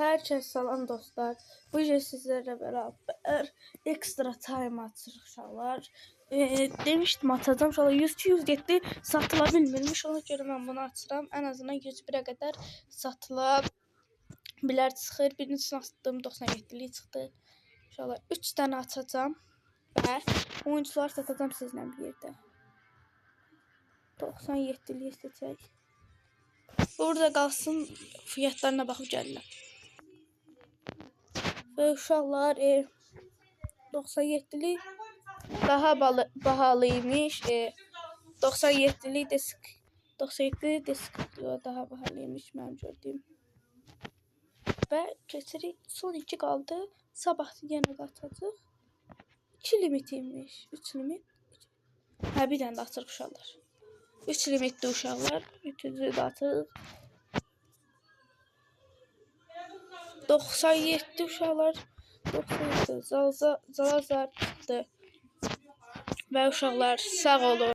Herkese salam dostlar. Bu gün sizlerle beraber ekstra time açırıq uşaqlar. Demişdim atacağım uşaqlar 100-207 satıla bilmirmiş. Ona görə mən bunu açıram. En azından 101'e kadar satıla bilər çıxır. Birincisini atdım 97'li çıxdı. Uşaqlar 3 tane açacağım və oyuncular satacağım sizlə bir yerdə. 97'liyi seçək. Burada qalsın, fiyatlarına baxıb gəlirəm. Ve uşaqlar 97'lik daha bahalıymış. 97'lik disk 97'lik disk daha bahalıymış mənim gördüyüm. Və keçirik son 2 qaldı. Sabah yenə qaçacaq. 2 limitiymiş. 3 limit. Hə bir dənə də açırıq uşaqlar. 3 limitli uşaqlar. Üçüncü də açırıq. 97 uşaqlar. 97 Zalazar çıxdı. Və uşaqlar sağ olun.